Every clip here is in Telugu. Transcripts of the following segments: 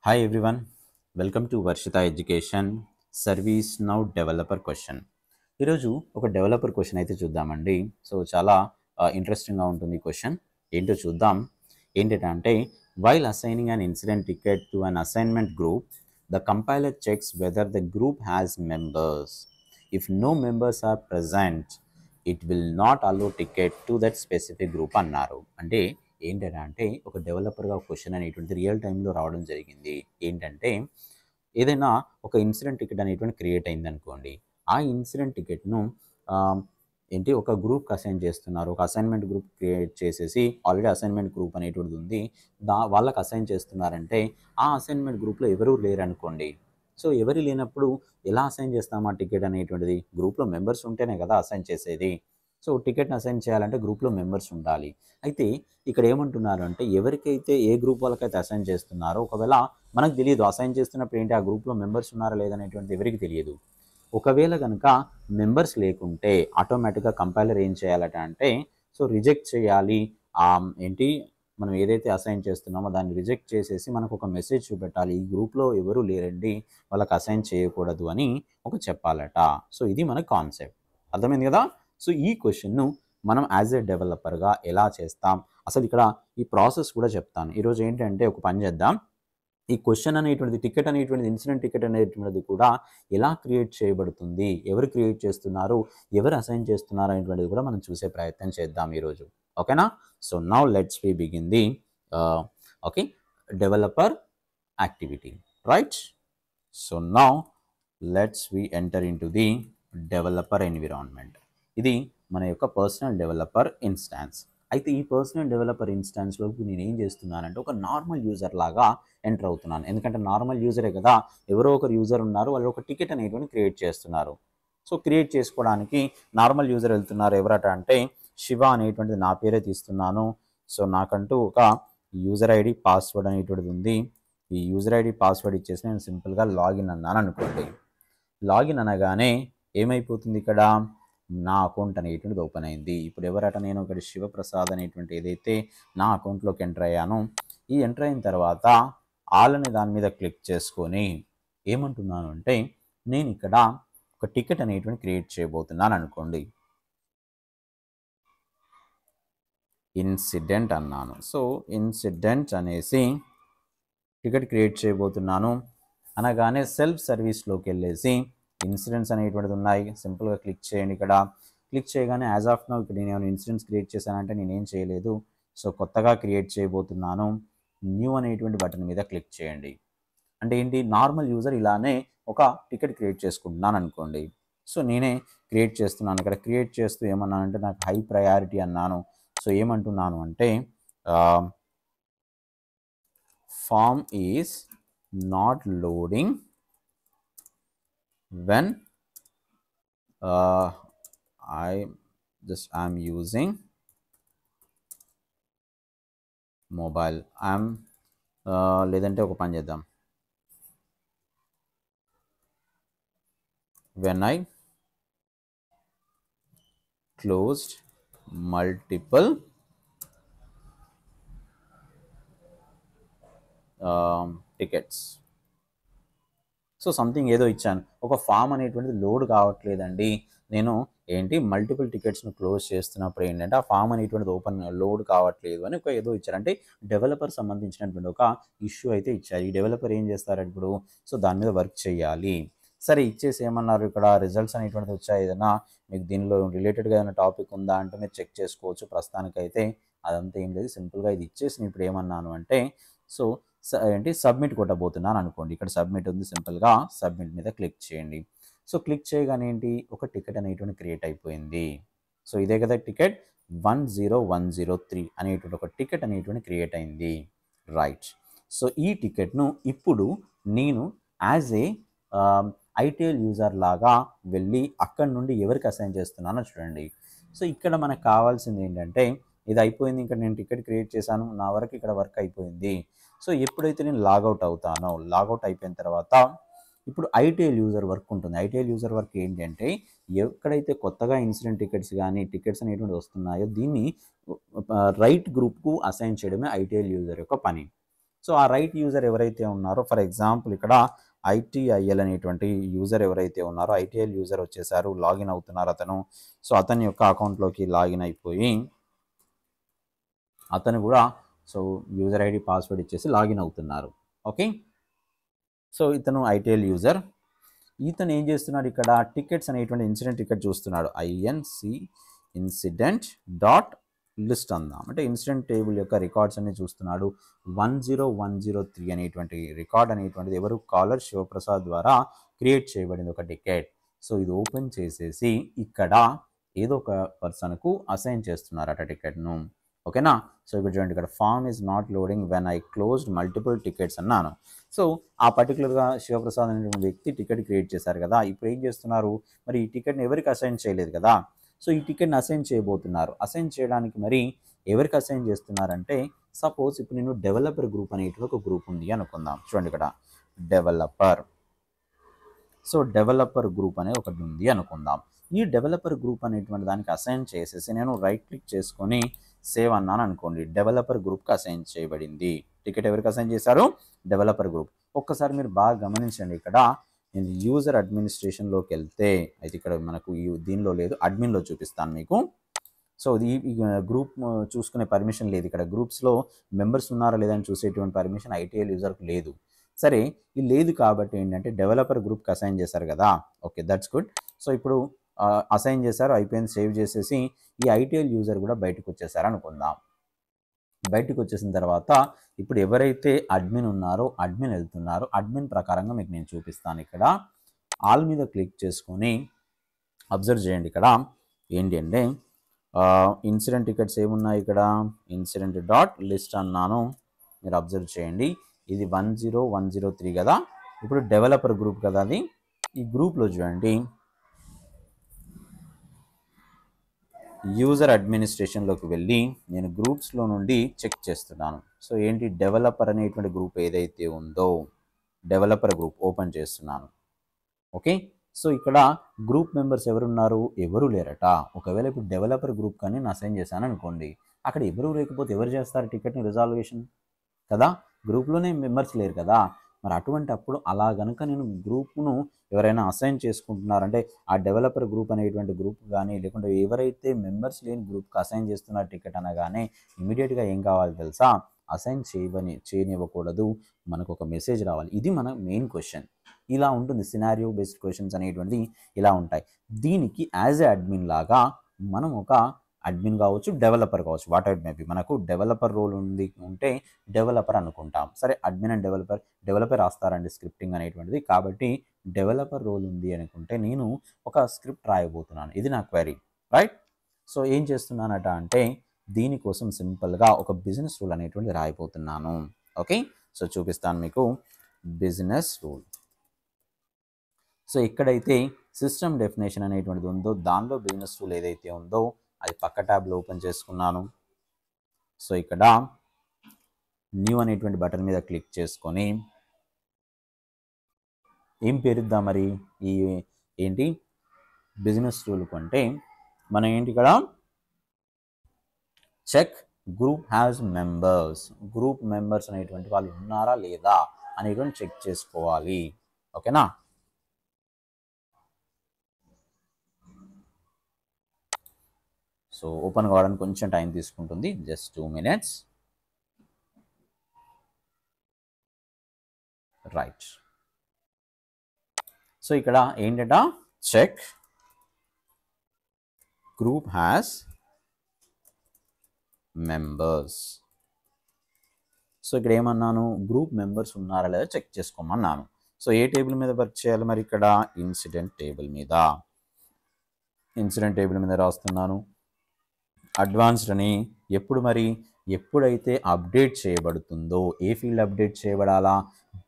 Hi everyone, welcome to Varshita Education Service Now Developer Question. ఈరోజు ఒక డెవలపర్ క్వశ్చన్ అయితే చూద్దామండి. సో చాలా ఇంట్రెస్టింగ్గా ఉంటుంది క్వశ్చన్. ఏంటో చూద్దాం. ఏంటంటే while assigning an incident ticket to an assignment group, the compiler checks whether the group has members. If no members are present, it will not allow ticket to that specific group అన్నారు. అంటే ఏంటంటే ఒక డెవలపర్గా క్వశ్చన్ అనేటువంటిది రియల్ టైంలో రావడం జరిగింది. ఏంటంటే ఏదైనా ఒక ఇన్సిడెంట్ టికెట్ అనేటువంటి క్రియేట్ అయింది అనుకోండి. ఆ ఇన్సిడెంట్ టికెట్ను ఒక గ్రూప్కి అసైన్ చేస్తున్నారు. ఒక అసైన్మెంట్ గ్రూప్ క్రియేట్ చేసేసి ఆల్రెడీ అసైన్మెంట్ గ్రూప్ అనేటువంటిది ఉంది. వాళ్ళకి అసైన్ చేస్తున్నారంటే ఆ అసైన్మెంట్ గ్రూప్లో ఎవరూ లేరనుకోండి. సో ఎవరు లేనప్పుడు ఎలా అసైన్ చేస్తాం ఆ టికెట్ అనేటువంటిది? గ్రూప్లో మెంబర్స్ ఉంటేనే కదా అసైన్ చేసేది. సో టికెట్ని అసైన్ చేయాలంటే గ్రూప్లో మెంబర్స్ ఉండాలి. అయితే ఇక్కడ ఏమంటున్నారు అంటే ఎవరికైతే ఏ గ్రూప్ వాళ్ళకైతే అసైన్ చేస్తున్నారో ఒకవేళ మనకు తెలియదు అసైన్ చేస్తున్నప్పుడు ఏంటి ఆ గ్రూప్లో మెంబర్స్ ఉన్నారా లేదనేటువంటిది ఎవరికి తెలియదు. ఒకవేళ కనుక మెంబర్స్ లేకుంటే ఆటోమేటిక్గా కంపైలర్ ఏం చేయాలట అంటే సో రిజెక్ట్ చేయాలి. మనం ఏదైతే అసైన్ చేస్తున్నామో దాన్ని రిజెక్ట్ చేసేసి మనకు ఒక మెసేజ్ చూపెట్టాలి. ఈ గ్రూప్లో ఎవరు లేరండి, వాళ్ళకి అసైన్ చేయకూడదు అని చెప్పాలట. సో ఇది మన కాన్సెప్ట్. అర్థమైంది కదా. సో ఈ క్వశ్చన్ను మనం యాజ్ ఏ డెవలపర్గా ఎలా చేస్తాం, అసలు ఇక్కడ ఈ ప్రాసెస్ కూడా చెప్తాను. ఈరోజు ఏంటంటే ఒక పని చేద్దాం. ఈ క్వశ్చన్ అనేటువంటిది టికెట్ అనేటువంటిది ఇన్సిడెంట్ టికెట్ అనేటువంటిది కూడా ఎలా క్రియేట్ చేయబడుతుంది, ఎవరు క్రియేట్ చేస్తున్నారు, ఎవరు అసైన్ చేస్తున్నారు అనేటువంటిది కూడా మనం చూసే ప్రయత్నం చేద్దాం ఈరోజు. ఓకేనా. So now let's we begin the okay developer activity, right. So now let's we enter into the developer environment. ఇది మన యొక్క పర్సనల్ డెవలపర్ ఇన్స్టాన్స్. అయితే ఈ పర్సనల్ డెవలపర్ ఇన్స్టాన్స్లోకి నేను ఏం చేస్తున్నానంటే ఒక నార్మల్ యూజర్ లాగా ఎంటర్ అవుతున్నాను. ఎందుకంటే నార్మల్ యూజరే కదా, ఎవరో ఒకరు యూజర్ ఉన్నారు, వాళ్ళు ఒక టికెట్ అనేటువంటి క్రియేట్ చేస్తున్నారు. సో క్రియేట్ చేసుకోవడానికి నార్మల్ యూజర్ వెళ్తున్నారు. ఎవరట అంటే శివ అనేటువంటిది నా పేరే తీస్తున్నాను. సో నాకంటూ ఒక యూజర్ ఐడి పాస్వర్డ్ అనేటువంటిది ఉంది. ఈ యూజర్ ఐడి పాస్వర్డ్ ఇచ్చేసి నేను సింపుల్గా లాగిన్ అన్నాను అనుకోండి. లాగిన్ అనగానే ఏమైపోతుంది, ఇక్కడ నా అకౌంట్ అనేటువంటిది ఓపెన్ అయింది. ఇప్పుడు ఎవరట, నేను ఇక్కడ శివప్రసాద్ అనేటువంటి ఏదైతే నా అకౌంట్లోకి ఎంటర్ అయ్యాను. ఈ ఎంటర్ అయిన తర్వాత ఆల్ అనే దాని మీద క్లిక్ చేసుకొని ఏమంటున్నాను అంటే నేను ఇక్కడ ఒక టికెట్ అనేటువంటి క్రియేట్ చేయబోతున్నాను అనుకోండి. ఇన్సిడెంట్ అన్నాను. సో ఇన్సిడెంట్ అనేసి టికెట్ క్రియేట్ చేయబోతున్నాను అనగానే సెల్ఫ్ సర్వీస్లోకి వెళ్ళేసి ఇన్సిడెంట్స్ అనేటువంటిది ఉన్నాయి. సింపుల్గా క్లిక్ చేయండి. ఇక్కడ క్లిక్ చేయగానే యాజ్ ఆఫ్ నౌ ఇక్కడ నేను ఇన్సిడెంట్స్ క్రియేట్ చేశానంటే నేనేం చేయలేదు. సో కొత్తగా క్రియేట్ చేయబోతున్నాను. న్యూ అనేటువంటి బటన్ మీద క్లిక్ చేయండి. అంటే ఏంటి, నార్మల్ యూజర్ ఇలానే ఒక టికెట్ క్రియేట్ చేసుకుంటున్నాను అనుకోండి. సో నేనే క్రియేట్ చేస్తున్నాను. ఇక్కడ క్రియేట్ చేస్తూ ఏమన్నానంటే నాకు హై ప్రయారిటీ అన్నాను. సో ఏమంటున్నాను అంటే form is not loading when I'm using mobile. లేదంటే ఒక పని చేద్దాం, when I closed multiple tickets. So something ఏదో ఇచ్చాను. ఒక ఫామ్ అనేటువంటిది లోడ్ కావట్లేదండి, నేను మల్టిపుల్ టికెట్స్ను క్లోజ్ చేస్తున్నప్పుడు ఏంటంటే ఆ ఫామ్ అనేటువంటిది లోడ్ కావట్లేదు అని ఒక ఏదో ఇచ్చారు. అంటే డెవలపర్ సంబంధించినటువంటి ఒక ఇష్యూ అయితే ఇచ్చారు. ఈ డెవలపర్ ఏం చేస్తారు ఇప్పుడు, సో దాని మీద వర్క్ చేయాలి. సరే ఇచ్చేసి ఏమన్నారు, ఇక్కడ రిజల్ట్స్ అనేటువంటిది వచ్చాయి, ఏదైనా మీకు దీనిలో రిలేటెడ్గా ఏదైనా టాపిక్ ఉందా అంటే మీరు చెక్ చేసుకోవచ్చు. ప్రస్తుతానికైతే అదంతా ఏం లేదు. సింపుల్గా ఇది ఇచ్చేసి ఇప్పుడు ఏమన్నాను అంటే సో సబ్మిట్ కొట్టబోతున్నాను అనుకోండి. ఇక్కడ సబ్మిట్ ఉంది, సింపుల్గా సబ్మిట్ మీద క్లిక్ చేయండి. సో క్లిక్ చేయగానే ఒక టికెట్ అనేటువంటి క్రియేట్ అయిపోయింది. సో ఇదే కదా టికెట్ 10103 అనేటువంటి ఒక టికెట్ అనేటువంటి క్రియేట్ అయింది, రైట్. సో ఈ టికెట్ను ఇప్పుడు నేను యాజ్ ఏ ఐటీఎల్ యూజర్ లాగా వెళ్ళి అక్కడ నుండి ఎవరికి అసైన్ చేస్తున్నానో చూడండి. సో ఇక్కడ మనకు కావాల్సింది ఏంటంటే ఇది అయిపోయింది, ఇక్కడ నేను టికెట్ క్రియేట్ చేశాను, నా వరకు ఇక్కడ వర్క్ అయిపోయింది. సో ఎప్పుడైతే నేను లాగౌట్ అవుతానో, లాగౌట్ అయిపోయిన తర్వాత ఇప్పుడు ఐటీఎల్ యూజర్ వర్క్ ఉంటుంది. ఐటీఎల్ యూజర్ వర్క్ ఏంటంటే ఎక్కడైతే కొత్తగా ఇన్సిడెంట్ టికెట్స్ కానీ టికెట్స్ అనేటువంటి వస్తున్నాయో దీన్ని రైట్ గ్రూప్కు అసైన్ చేయడమే ఐటీఎల్ యూజర్ యొక్క పని. సో ఆ రైట్ యూజర్ ఎవరైతే ఉన్నారో, ఫర్ ఎగ్జాంపుల్ ఇక్కడ ITIL అనేటువంటి యూజర్ ఎవరైతే ఉన్నారో, ITIL యూజర్ వచ్చేసారు, లాగిన్ అవుతున్నారు అతను. సో అతని యొక్క అకౌంట్లోకి లాగిన్ అయిపోయి అతను కూడా సో యూజర్ ఐడి పాస్వర్డ్ ఇచ్చేసి లాగిన్ అవుతున్నారు. ఓకే, సో ఇతను ITIL యూజర్. ఇతను ఏం చేస్తున్నాడు, ఇక్కడ టికెట్స్ అనేటువంటి ఇన్సిడెంట్ టికెట్ చూస్తున్నాడు. INC ఇన్సిడెంట్ డాట్ లిస్ట్ అందాం, అంటే ఇన్సిడెంట్ టేబుల్ యొక్క రికార్డ్స్ అన్ని చూస్తున్నాడు. 10103 అనేటువంటి రికార్డ్ అనేటువంటిది ఎవరు, కాలర్ శివప్రసాద్ ద్వారా క్రియేట్ చేయబడింది ఒక టికెట్. సో ఇది ఓపెన్ చేసేసి ఇక్కడ ఏదో ఒక పర్సన్కు అసైన్ చేస్తున్నారట టికెట్ను. ఓకేనా. సో ఇక్కడ చూడండి, ఇక్కడ form is not loading when I closed multiple tickets అన్నాను. సో ఆ పర్టికులర్గా శివప్రసాద్ అనేటువంటి వ్యక్తి టికెట్ క్రియేట్ చేశారు కదా, ఇప్పుడు ఏం చేస్తున్నారు, మరి ఈ టికెట్ని ఎవరికి అసైన్ చేయలేదు కదా, సో ఈ టికెట్ని అసైన్ చేయబోతున్నారు. అసైన్ చేయడానికి మరి ఎవరికి అసైన్ చేస్తున్నారంటే, సపోజ్ ఇప్పుడు నేను డెవలపర్ గ్రూప్ అనేటువంటి ఒక గ్రూప్ ఉంది అనుకుందాం. చూడండి ఇక్కడ డెవలపర్. సో డెవలపర్ గ్రూప్ అనే ఒకటి ఉంది అనుకుందాం. ఈ డెవలపర్ గ్రూప్ అనేటువంటి దానికి అసైన్ చేసేసి నేను రైట్ క్లిక్ చేసుకొని సేవ్ అన్నాను అనుకోండి, డెవలపర్ గ్రూప్కి అసైన్ చేయబడింది. టికెట్ ఎవరికి అసైన్ చేశారు, డెవలపర్ గ్రూప్. ఒక్కసారి మీరు బాగా గమనించండి, ఇక్కడ నేను యూజర్ అడ్మినిస్ట్రేషన్లోకి వెళ్తే అయితే ఇక్కడ మనకు దీనిలో లేదు, అడ్మిన్లో చూపిస్తాను మీకు. సో ఈ గ్రూప్ చూసుకునే పర్మిషన్ లేదు, ఇక్కడ గ్రూప్స్లో మెంబర్స్ ఉన్నారా లేదని చూసేటువంటి పర్మిషన్ ITIL యూజర్కి లేదు. సరే ఇది లేదు కాబట్టి ఏంటంటే డెవలపర్ గ్రూప్కి అసైన్ చేశారు కదా, ఓకే దట్స్ గుడ్. సో ఇప్పుడు అసైన్ చేశారు, అయిపోయింది, సేవ్ చేసేసి ఈ ITIL యూజర్ కూడా బయటకు వచ్చేసారు అనుకుందాం. బయటకు వచ్చేసిన తర్వాత ఇప్పుడు ఎవరైతే అడ్మిన్ ఉన్నారో అడ్మిన్ వెళ్తున్నారు, అడ్మిన్ ప్రకారంగా మీకు నేను చూపిస్తాను. ఇక్కడ ఆల్ మీద క్లిక్ చేసుకొని అబ్జర్వ్ చేయండి, ఇక్కడ ఏంటి అంటే ఇన్సిడెంట్ టికెట్స్ ఏమున్నాయి, ఇక్కడ ఇన్సిడెంట్ డాట్ లిస్ట్ అన్నాను, మీరు అబ్జర్వ్ చేయండి. ఇది 10103 కదా, ఇప్పుడు డెవలపర్ గ్రూప్ కదా అది. ఈ గ్రూప్లో చూడండి యూజర్ అడ్మినిస్ట్రేషన్లోకి వెళ్ళి నేను గ్రూప్స్లో నుండి చెక్ చేస్తున్నాను. సో ఏంటి, డెవలపర్ అనేటువంటి గ్రూప్ ఏదైతే ఉందో డెవలపర్ గ్రూప్ ఓపెన్ చేస్తున్నాను. ఓకే, సో ఇక్కడ గ్రూప్ మెంబర్స్ ఎవరున్నారు, ఎవరు లేరట. ఒకవేళ ఇప్పుడు డెవలపర్ గ్రూప్ కానీ నేను అసైన్ చేశాను అనుకోండి, అక్కడ ఎవరు లేకపోతే ఎవరు చేస్తారు టికెట్ని రిజాల్వేషన్ కదా, గ్రూప్లోనే మెంబర్స్ లేరు కదా. మరి అటువంటి అప్పుడు అలా కనుక నేను గ్రూప్ను ఎవరైనా అసైన్ చేసుకుంటున్నారంటే ఆ డెవలపర్ గ్రూప్ అనేటువంటి గ్రూప్ కానీ లేకుంటే ఎవరైతే మెంబర్స్ లేని గ్రూప్కి అసైన్ చేస్తున్నారు టికెట్ అనగానే ఇమీడియట్గా ఏం కావాలి తెలుసా, అసైన్ చేయనివ్వకూడదు, మనకు ఒక మెసేజ్ రావాలి. ఇది మన మెయిన్ క్వశ్చన్. ఇలా ఉంటుంది, సినారియో బేస్డ్ క్వశ్చన్స్ అనేటువంటిది ఇలా ఉంటాయి. దీనికి యాజ్ ఏ అడ్మిన్ లాగా మనం ఒక అడ్మిన్ కావచ్చు, డెవలపర్ కావచ్చు, వాట్ ఎవర్ మేబీ, మనకు డెవలపర్ రోల్ ఉంటే డెవలపర్ అనుకుంటాం. సరే అడ్మిన్ అండ్ డెవలపర్ రాస్తారండి స్క్రిప్టింగ్ అనేటువంటిది, కాబట్టి డెవలపర్ రోల్ ఉంది అనుకుంటే నేను ఒక స్క్రిప్ట్ రాయబోతున్నాను. ఇది నా క్వెరీ, రైట్. సో ఏం చేస్తున్నానట అంటే దీనికోసం సింపుల్గా ఒక బిజినెస్ రూల్ అనేటువంటిది రాయబోతున్నాను. ఓకే, సో చూపిస్తాను మీకు బిజినెస్ రూల్. సో ఎక్కడైతే సిస్టమ్ డెఫినేషన్ అనేటువంటిది ఉందో దానిలో బిజినెస్ రూల్ ఏదైతే ఉందో అది పక్క ట్యాబ్లో ఓపెన్ చేసుకున్నాను. సో ఇక్కడ న్యూ అనేటువంటి బటన్ మీద క్లిక్ చేసుకొని ఏం పేరుద్దాం మరి, ఈ ఏంటి బిజినెస్ రూల్ కంటే మనం ఏంటి ఇక్కడ check group has members, group members అనేటువంటి వాళ్ళు ఉన్నారా లేదా అనేటువంటి చెక్ చేసుకోవాలి. ఓకేనా. సో ఓపెన్ కావడానికి కొంచెం టైం తీసుకుంటుంది, జస్ట్ 2 minutes. రైట్. సో ఇక్కడ ఏంటంట, check group has members. So ఇక్కడ ఏమన్నాను, గ్రూప్ మెంబర్స్ ఉన్నారా లేదా చెక్ చేసుకోమన్నాను. సో ఏ టేబుల్ మీద వర్క్ చేయాలి మరి, ఇక్కడ ఇన్సిడెంట్ టేబుల్ మీద. ఇన్సిడెంట్ టేబుల్ మీద రాస్తున్నాను. అడ్వాన్స్డ్ అని ఎప్పుడు మరి, ఎప్పుడైతే అప్డేట్ చేయబడుతుందో, ఏ ఫీల్డ్ అప్డేట్ చేయబడాలా,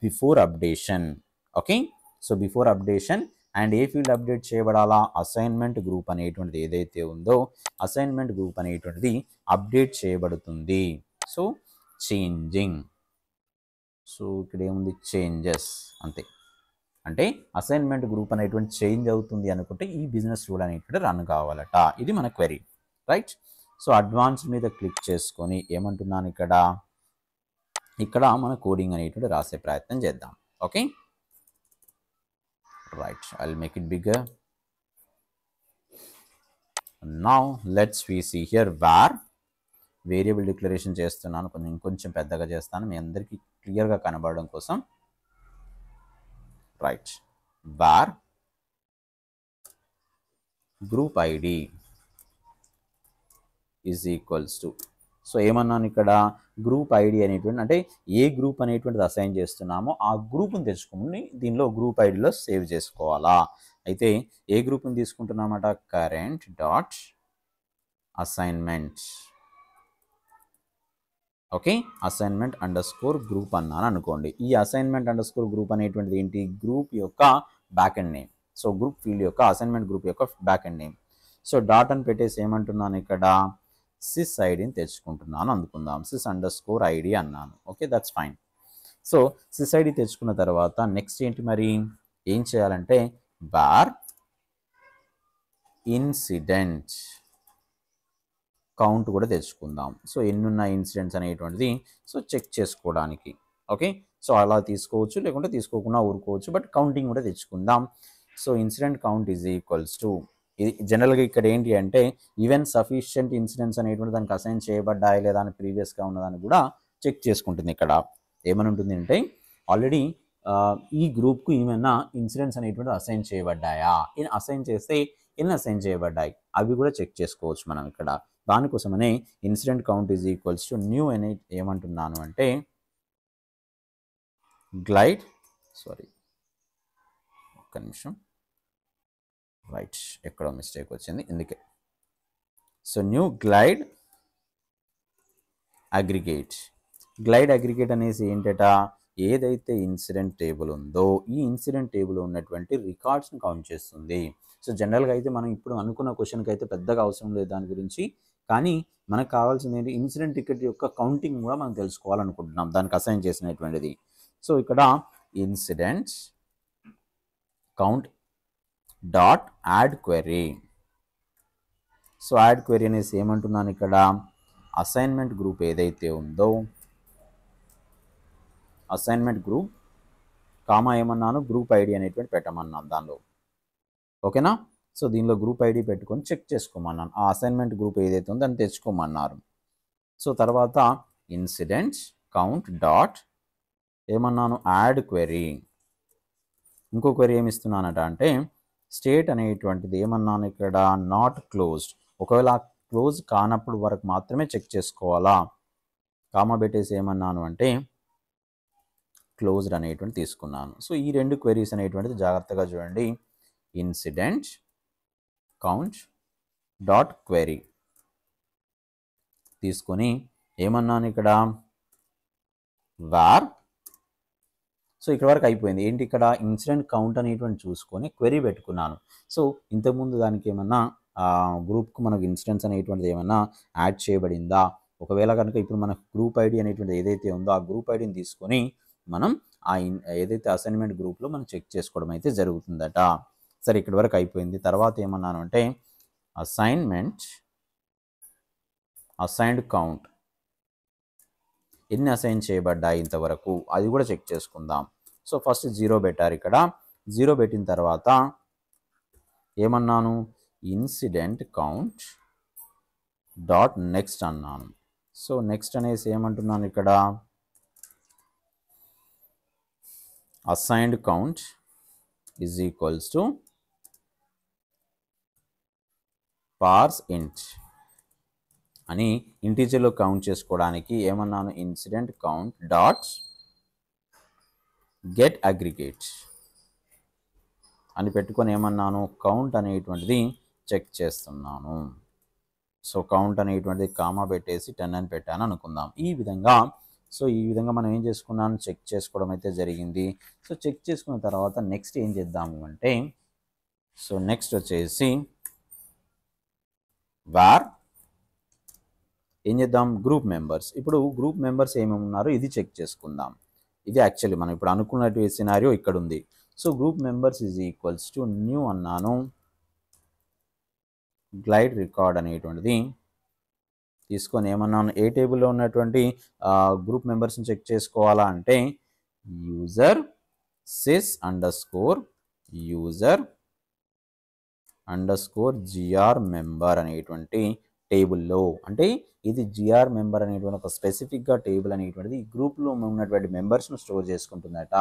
before updation. Okay, so before updation. And ఏ ఫీల్డ్ అప్డేట్ చేయబడాలా, అసైన్మెంట్ గ్రూప్ అనేటువంటిది ఏదైతే ఉందో అసైన్మెంట్ గ్రూప్ అనేటువంటిది అప్డేట్ చేయబడుతుంది. సో చేంజింగ్, సో ఇక్కడ ఏముంది, చేంజెస్ అంతే. అంటే అసైన్మెంట్ గ్రూప్ అనేటువంటి చేంజ్ అవుతుంది అనుకుంటే ఈ బిజినెస్ రూల్ అనేటువంటి రన్ కావాలట. ఇది మన క్వెరీ, రైట్. సో అడ్వాన్స్ మీద క్లిక్ చేసుకొని ఏమంటున్నాను ఇక్కడ, ఇక్కడ మన కోడింగ్ అనేటువంటి రాసే ప్రయత్నం చేద్దాం. Okay, right, I will make it bigger. Now let's we see here var variable declaration చేస్తున్నాను, కొంచెం పెద్దగా చేస్తాను మీ అందరికీ క్లియర్గా కనబడడం కోసం. Right, var group ID is equals to, so ఏమన్నాను ఇక్కడ గ్రూప్ ఐడి అనేటువంటి, అంటే ఏ గ్రూప్ అనేటువంటిది అసైన్ చేస్తున్నామో ఆ గ్రూప్ని తెచ్చుకుని దీనిలో గ్రూప్ ఐడిలో సేవ్ చేసుకోవాలా. అయితే ఏ గ్రూప్ని తీసుకుంటున్నామట, current dot assignment. Okay, assignment underscore group అన్నాను అనుకోండి. ఈ అసైన్మెంట్ అండర్ స్కోర్ గ్రూప్ అనేటువంటిది ఏంటి, గ్రూప్ యొక్క back end name. So group field యొక్క అసైన్మెంట్ గ్రూప్ యొక్క back end name. So dot అని పెట్టేసి ఏమంటున్నాను ఇక్కడ సిస్ ఐడిని తెచ్చుకుంటున్నాను అనుకుందాం, సిస్ అండర్ స్కోర్ ఐడి అన్నాను. Okay, that's fine. So sys ID తెచ్చుకున్న తర్వాత నెక్స్ట్ ఏంటి మరి, ఏం చేయాలంటే var ఇన్సిడెంట్ కౌంట్ కూడా తెచ్చుకుందాం. సో ఎన్నున్న ఇన్సిడెంట్స్ అనేటువంటిది సో చెక్ చేసుకోవడానికి. ఓకే, సో అలా తీసుకోవచ్చు, లేకుంటే తీసుకోకుండా ఊరుకోవచ్చు, బట్ కౌంటింగ్ కూడా తెచ్చుకుందాం. So incident count is equals to, ఇది జనరల్గా ఇక్కడ ఏంటి అంటే ఈవెన్ సఫిషియంట్ ఇన్సిడెంట్స్ అనేటువంటి దానికి అసైన్ చేయబడ్డాయి లేదా అని ప్రీవియస్గా ఉన్నదాన్ని కూడా చెక్ చేసుకుంటుంది. ఇక్కడ ఏమని ఉంటుంది అంటే ఆల్రెడీ ఈ గ్రూప్కు ఏమైనా ఇన్సిడెంట్స్ అనేటువంటి అసైన్ చేయబడ్డాయా, అసైన్ చేస్తే ఎన్ని అసైన్ చేయబడ్డాయి అవి కూడా చెక్ చేసుకోవచ్చు మనం ఇక్కడ. దానికోసమనే incident count is equals to new అనే ఏమంటున్నాను అంటే గ్లైడ్, సారీ ఒక్క నిమిషం, రైట్ ఎక్కడో మిస్టేక్ వచ్చింది ఇందుకే. So new glide aggregate. Glide aggregate అనేసి ఏంటట, ఏదైతే ఇన్సిడెంట్ టేబుల్ ఉందో ఈ ఇన్సిడెంట్ టేబుల్ ఉన్నటువంటి రికార్డ్స్ని కౌంట్ చేస్తుంది. సో జనరల్గా అయితే మనం ఇప్పుడు అనుకున్న క్వశ్చన్కి అయితే పెద్దగా అవసరం లేదు దాని గురించి, కానీ మనకు కావాల్సింది ఏంటి, ఇన్సిడెంట్ టికెట్ యొక్క కౌంటింగ్ కూడా మనం తెలుసుకోవాలనుకుంటున్నాం దానికి అసైన్ చేసినటువంటిది. సో ఇక్కడ incidents count dot add query. So add query అనేసి ఏమంటున్నాను ఇక్కడ, అసైన్మెంట్ గ్రూప్ ఏదైతే ఉందో అసైన్మెంట్ గ్రూప్ కామా ఏమన్నాను గ్రూప్ ఐడి అనేటువంటి పెట్టమన్నాను దానిలో. ఓకేనా, సో దీనిలో గ్రూప్ ఐడి పెట్టుకొని చెక్ చేసుకోమన్నాను, ఆ అసైన్మెంట్ గ్రూప్ ఏదైతే ఉందో దాన్ని తెచ్చుకోమన్నారు. సో తర్వాత ఇన్సిడెంట్స్ కౌంట్ డాట్ ఏమన్నాను యాడ్ క్వెరీ. ఇంకో క్వెరీ ఏమి ఇస్తున్నానట అంటే స్టేట్ అనేటువంటిది ఏమన్నాను ఇక్కడ నాట్ క్లోజ్డ్, ఒకవేళ క్లోజ్ కానప్పుడు వరకు మాత్రమే చెక్ చేసుకోవాలా. కామా పెట్టేసి ఏమన్నాను అంటే క్లోజ్డ్ అనేటువంటి తీసుకున్నాను. సో ఈ రెండు క్వెరీస్ అనేటువంటిది జాగ్రత్తగా చూడండి, ఇన్సిడెంట్ కౌంట్ డాట్ క్వెరీ తీసుకొని ఏమన్నాను ఇక్కడ var. సో ఇక్కడ వరకు అయిపోయింది. ఏంటి ఇక్కడ ఇన్సిడెంట్ కౌంట్ అనేటువంటి చూసుకొని క్వెరీ పెట్టుకున్నాను. సో ఇంతకుముందు దానికి ఏమన్నా గ్రూప్కు మనకు ఇన్సిడెంట్స్ అనేటువంటిది ఏమన్నా యాడ్ చేయబడిందా, ఒకవేళ కనుక ఇప్పుడు మనకు గ్రూప్ ఐడి అనేటువంటిది ఏదైతే ఉందో ఆ గ్రూప్ ఐడిని తీసుకొని మనం ఏదైతే అసైన్మెంట్ గ్రూప్లో మనం చెక్ చేసుకోవడం అయితే జరుగుతుందట. సరే ఇక్కడ వరకు అయిపోయింది. తర్వాత ఏమన్నాను అంటే అసైన్డ్ కౌంట్ ఎన్ని అసైన్ చేయబడ్డాయి ఇంతవరకు అది కూడా చెక్ చేసుకుందాం. సో ఫస్ట్ 0 పెట్టారు, ఇక్కడ 0 పెట్టిన తర్వాత ఏమన్నాను ఇన్సిడెంట్ కౌంట్ డాట్ నెక్స్ట్ అన్నాను. సో నెక్స్ట్ అనేసి ఏమంటున్నాను ఇక్కడ assigned count is equals to parse int అని ఇంటీజర్లో కౌంట్ చేసుకోవడానికి ఏమన్నాను incident count dot get aggregate అని పెట్టుకొని ఏమన్నాను కౌంట్ అనేటువంటిది చెక్ చేస్తున్నాను. సో కౌంట్ అనేటువంటిది కామా పెట్టేసి 10 అని పెట్టాను అనుకుందాం. ఈ విధంగా మనం ఏం చేసుకున్నాను చెక్ చేసుకోవడం అయితే జరిగింది. సో చెక్ చేసుకున్న తర్వాత నెక్స్ట్ ఏం చేద్దాము అంటే సో నెక్స్ట్ వచ్చేసి var ఏం చేద్దాం గ్రూప్ మెంబర్స్. ఇప్పుడు గ్రూప్ మెంబర్స్ ఏమేమి ఉన్నారో ఇది చెక్ చేసుకుందాం. ఇది యాక్చువల్లీ మనం ఇప్పుడు అనుకున్నట్టు సినారియో ఇక్కడ ఉంది. So group members is equals to new అన్నాను గ్లైడ్ రికార్డ్ అనేటువంటిది తీసుకొని ఏమన్నాను, ఏ టేబుల్లో ఉన్నటువంటి గ్రూప్ మెంబర్స్ని చెక్ చేసుకోవాలా అంటే user sys user GR member అనేటువంటి టేబుల్లో, అంటే ఇది జిఆర్ మెంబర్ అనేటువంటి ఒక స్పెసిఫిక్గా టేబుల్ అనేటువంటిది ఈ గ్రూప్లో ఉన్నటువంటి మెంబర్స్ను స్టోర్ చేసుకుంటుందట.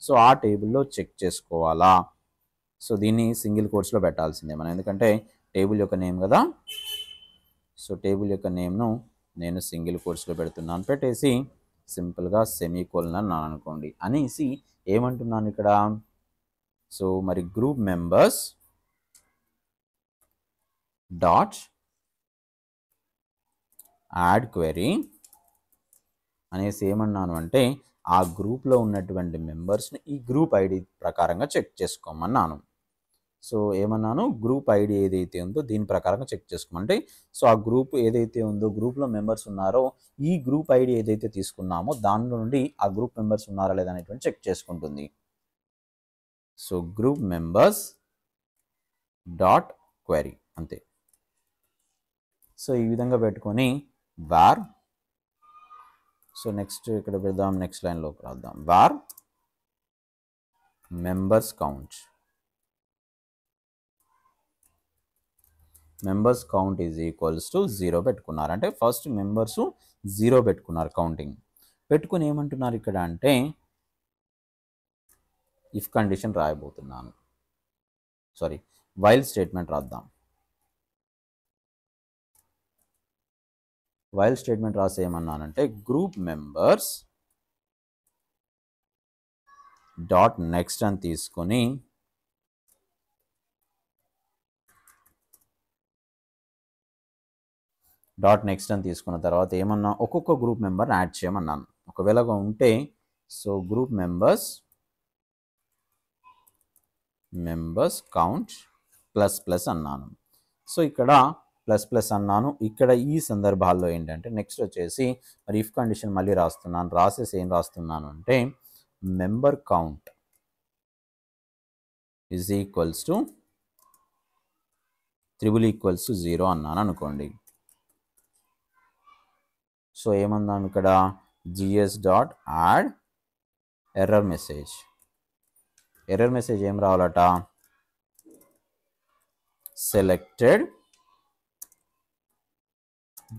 సో ఆ టేబుల్లో చెక్ చేసుకోవాలా. సో దీన్ని సింగిల్ కోట్స్లో పెట్టాల్సిందే మనం, ఎందుకంటే టేబుల్ యొక్క నేమ్ కదా. సో టేబుల్ యొక్క నేమ్ను నేను సింగిల్ కోట్స్లో పెడుతున్నాను. పెట్టేసి సింపుల్గా సెమీకోలన్ అన్నాను అనుకోండి. అనేసి ఏమంటున్నాను ఇక్కడ, సో మరి group members dot add query అనేసి ఏమన్నాను అంటే ఆ గ్రూప్లో ఉన్నటువంటి మెంబర్స్ని ఈ గ్రూప్ ఐడి ప్రకారంగా చెక్ చేసుకోమన్నాను. సో ఏమన్నాను, గ్రూప్ ఐడి ఏదైతే ఉందో దీని ప్రకారంగా చెక్ చేసుకోమంటే, సో ఆ గ్రూప్ ఏదైతే ఉందో గ్రూప్లో మెంబర్స్ ఉన్నారో ఈ గ్రూప్ ఐడి ఏదైతే తీసుకున్నామో దాని నుండి ఆ గ్రూప్ మెంబర్స్ ఉన్నారా లేదా అనేటువంటి చెక్ చేసుకుంటుంది. So group members dot query అంతే. సో ఈ విధంగా పెట్టుకొని వార్, సో నెక్స్ట్ ఇక్కడ పెడదాం, నెక్స్ట్ లైన్లోకి రాద్దాం, war members count is equals to 0 పెట్టుకున్నారు. అంటే ఫస్ట్ మెంబర్స్ 0 పెట్టుకున్నారు కౌంటింగ్. పెట్టుకుని ఏమంటున్నారు ఇక్కడ అంటే ఇఫ్ కండిషన్ రాయబోతున్నాను, సారీ వైల్ స్టేట్మెంట్ రాద్దాం. వైల్ స్టేట్మెంట్ రాసి ఏమన్నానంటే గ్రూప్ మెంబర్స్ డాట్ నెక్స్ట్ అని తీసుకొని తీసుకున్న తర్వాత ఏమన్నా ఒక్కొక్క గ్రూప్ మెంబర్ని యాడ్ చేయమన్నాను. ఒకవేళ ఉంటే so group members count plus అన్నాను. సో ఇక్కడ ప్లస్ అన్నాను. ఇక్కడ ఈ సందర్భాల్లో ఏంటంటే నెక్స్ట్ వచ్చేసి మరి ఇఫ్ కండిషన్ మళ్ళీ రాస్తున్నాను. రాసేసి ఏం రాస్తున్నాను అంటే member count is equals to =0 అన్నాను అనుకోండి. సో ఏమన్నాను ఇక్కడ gs dot add error message ఏం రావాలట, selected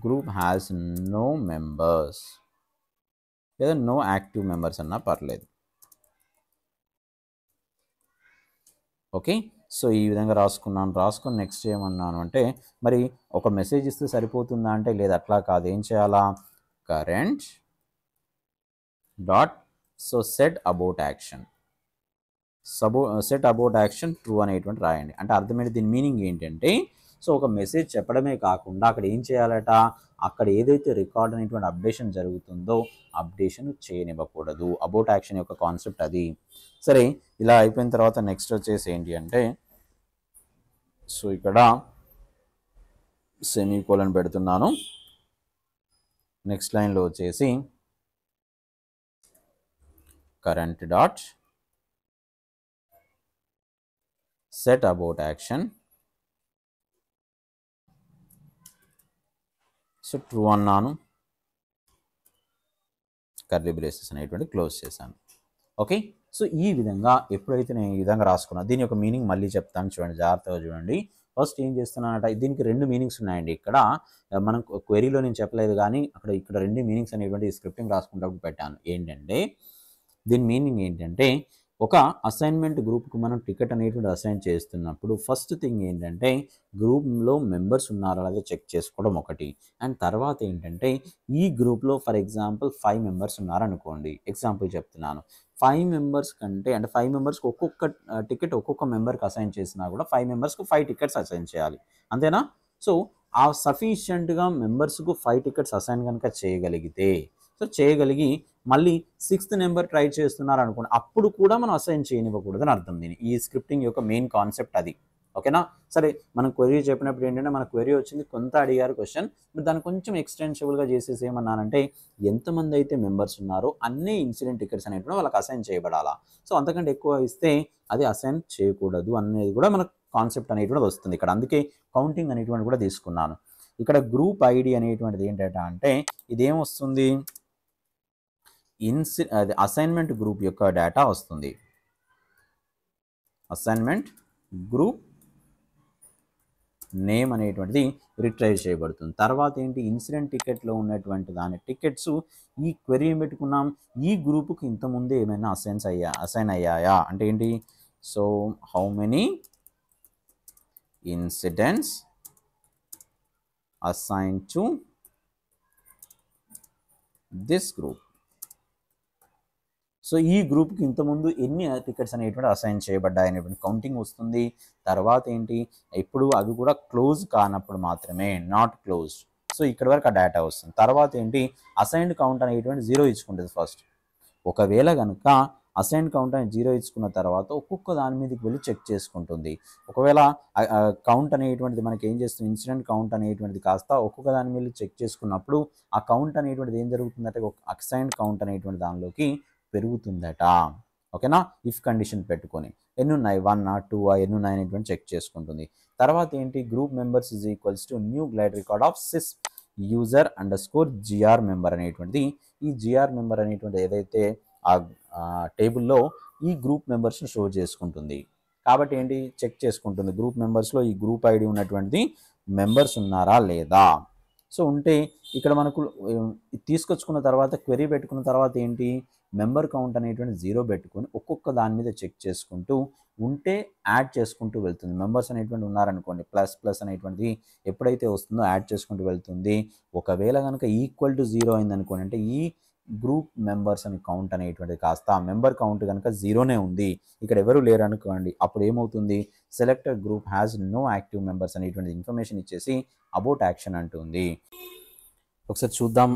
group has no members లేదా నో యాక్టివ్ మెంబర్స్ అన్నా పర్లేదు. ఓకే, సో ఈ విధంగా రాసుకొని నెక్స్ట్ ఏమన్నాను అంటే మరి ఒక మెసేజ్ ఇస్తే సరిపోతుందా అంటే లేదు, అట్లా కాదు. ఏం చేయాలా, current dot so set about action true అనేటువంటి రాయండి. అంటే అర్థమైంది. దీని మీనింగ్ ఏంటంటే సో ఒక మెసేజ్ చెప్పడమే కాకుండా అక్కడ ఏం చేయాలట, అక్కడ ఏదైతే రికార్డ్ అనేటువంటి అప్డేషన్ జరుగుతుందో అప్డేషన్ చేయనివ్వకూడదు. అబౌట్ యాక్షన్ యొక్క కాన్సెప్ట్ అది. సరే, ఇలా అయిపోయిన తర్వాత నెక్స్ట్ వచ్చేసి ఏంటి అంటే సో ఇక్కడ సెమీకోలన్ పెడుతున్నాను. నెక్స్ట్ లైన్లో వచ్చేసి current dot set about action so true అన్నాను. కర్లీ బ్రేసెస్ అనేటువంటి క్లోజ్ చేశాను. ఓకే, సో ఈ విధంగా ఎప్పుడైతే నేను ఈ విధంగా రాసుకున్నా దీని యొక్క మీనింగ్ మళ్ళీ చెప్తాను, చూడండి, జాగ్రత్తగా చూడండి. ఫస్ట్ ఏం చేస్తున్నానంట, దీనికి 2 మీనింగ్స్ ఉన్నాయండి. ఇక్కడ మనం క్వెరీలో నేను చెప్పలేదు కానీ ఇక్కడ 2 మీనింగ్స్ అనేటువంటి స్క్రిప్టింగ్ రాసుకున్నప్పుడు పెట్టాను. ఏంటంటే దీని మీనింగ్ ఏంటంటే ఒక అసైన్మెంట్ గ్రూప్కి మనం టికెట్ అనేటువంటి అసైన్ చేస్తున్నప్పుడు ఫస్ట్ థింగ్ ఏంటంటే గ్రూప్లో మెంబర్స్ ఉన్నారా లేదా చెక్ చేసుకోవడం ఒకటి. అండ్ తర్వాత ఏంటంటే ఈ గ్రూప్లో ఫర్ ఎగ్జాంపుల్ 5 మెంబర్స్ ఉన్నారనుకోండి, ఎగ్జాంపుల్ చెప్తున్నాను. 5 మెంబర్స్ కంటే అంటే 5 మెంబర్స్కి ఒక్కొక్క టికెట్ ఒక్కొక్క మెంబర్కి అసైన్ చేసినా కూడా 5 మెంబర్స్కి 5 టికెట్స్ అసైన్ చేయాలి, అంతేనా? సో ఆ సఫిషియెంట్గా మెంబర్స్కు 5 టికెట్స్ అసైన్ కనుక చేయగలిగి మళ్ళీ 6th నెంబర్ ట్రై చేస్తున్నారు అనుకోండి, అప్పుడు కూడా మనం అసైన్ చేయనివ్వకూడదని అర్థం. దీని ఈ స్క్రిప్టింగ్ యొక్క మెయిన్ కాన్సెప్ట్ అది. ఓకేనా? సరే, మనం క్వెరీ చెప్పినప్పుడు ఏంటంటే మన క్వెరీ వచ్చింది, కొంత అడిగారు క్వశ్చన్, దాన్ని కొంచెం ఎక్స్టెన్సిబుల్గా చేసేసి ఏమన్నానంటే ఎంతమంది అయితే మెంబర్స్ ఉన్నారో అన్ని ఇన్సిడెంట్ టికెట్స్ అనేటువంటి వాళ్ళకి అసైన్ చేయబడాలా. సో అంతకంటే ఎక్కువ ఇస్తే అది అసైన్ చేయకూడదు అనేది కూడా మనకు కాన్సెప్ట్ అనేటువంటి వస్తుంది ఇక్కడ. అందుకే కౌంటింగ్ అనేటువంటి కూడా తీసుకున్నాను. ఇక్కడ గ్రూప్ ఐడి అనేటువంటిది ఏంటంటే అంటే ఇదేమొస్తుంది, అది అసైన్మెంట్ గ్రూప్ యొక్క డేటా వస్తుంది. అసైన్మెంట్ గ్రూప్ నేమ్ అనేటువంటిది రిట్రైవ్ చేయబడుతుంది. తర్వాత ఏంటి, ఇన్సిడెంట్ టికెట్లో ఉన్నటువంటి దాని టికెట్స్ ఈ క్వెరీ ఏం పెట్టుకున్నాం, ఈ గ్రూపుకి ఇంతకుముందే ఏమైనా అసైన్ అయ్యాయా అంటే ఏంటి, so how many incidents assign to this group. So ఈ గ్రూప్కి ఇంతకుముందు ఎన్ని టికెట్స్ అనేటువంటి అసైన్ చేయబడ్డాయి అనేటువంటి కౌంటింగ్ వస్తుంది. తర్వాత ఏంటి, ఇప్పుడు అవి కూడా క్లోజ్ కానప్పుడు మాత్రమే, నాట్ క్లోజ్. సో ఇక్కడ వరకు ఆ డేటా వస్తుంది. తర్వాత ఏంటి, అసైన్డ్ కౌంట్ అనేటువంటి 0 ఇచ్చుకుంటుంది ఫస్ట్. ఒకవేళ కనుక అసైన్ కౌంట్ అని 0 ఇచ్చుకున్న తర్వాత ఒక్కొక్క దాని మీదకి వెళ్ళి చెక్ చేసుకుంటుంది. ఒకవేళ కౌంట్ అనేటువంటిది మనకి ఏం చేస్తుంది, ఇన్సిడెంట్ కౌంట్ అనేటువంటిది కాస్త ఒక్కొక్క దాని మీద చెక్ చేసుకున్నప్పుడు ఆ కౌంట్ అనేటువంటిది ఏం జరుగుతుందంటే అసైన్ కౌంట్ అనేటువంటి దానిలోకి పెరుగుతుందట. ఓకేనా, ఇఫ్ కండిషన్ పెట్టుకొని ఎన్ని ఉన్నాయి, 1 2 ఎన్ని ఉన్నాయి అనేటువంటి చెక్ చేసుకుంటుంది. తర్వాత ఏంటి, group members is equals to new glide record of sys user _GR member అనేటువంటిది, ఈ జిఆర్ మెంబర్ అనేటువంటి ఏదైతే ఆ టేబుల్లో ఈ గ్రూప్ మెంబర్స్ని షో చేసుకుంటుంది. కాబట్టి ఏంటి, చెక్ చేసుకుంటుంది గ్రూప్ మెంబర్స్లో ఈ గ్రూప్ ఐడి ఉన్నటువంటి మెంబర్స్ ఉన్నారా లేదా. సో ఉంటే ఇక్కడ మనకు తీసుకొచ్చుకున్న తర్వాత క్వెరీ పెట్టుకున్న తర్వాత ఏంటి, మెంబర్ కౌంట్ అనేటువంటి 0 పెట్టుకొని ఒక్కొక్క దాని మీద చెక్ చేసుకుంటూ ఉంటే యాడ్ చేసుకుంటూ వెళ్తుంది. మెంబర్స్ అనేటువంటి ఉన్నారనుకోండి, ప్లస్ అనేటువంటిది ఎప్పుడైతే వస్తుందో యాడ్ చేసుకుంటూ వెళ్తుంది. ఒకవేళ కనుక ఈక్వల్ టు 0 అయిందనుకోండి, అంటే ఈ గ్రూప్ మెంబర్స్ అని కౌంట్ అనేటువంటిది కాస్త మెంబర్ కౌంట్ కనుక 0నే ఉంది, ఇక్కడ ఎవరు లేరు అనుకోండి, అప్పుడు ఏమవుతుంది, selected group has no active members అనేటువంటి ఇన్ఫర్మేషన్ ఇచ్చేసి అబౌట్ యాక్షన్ అంటుంది. ఒకసారి చూద్దాం,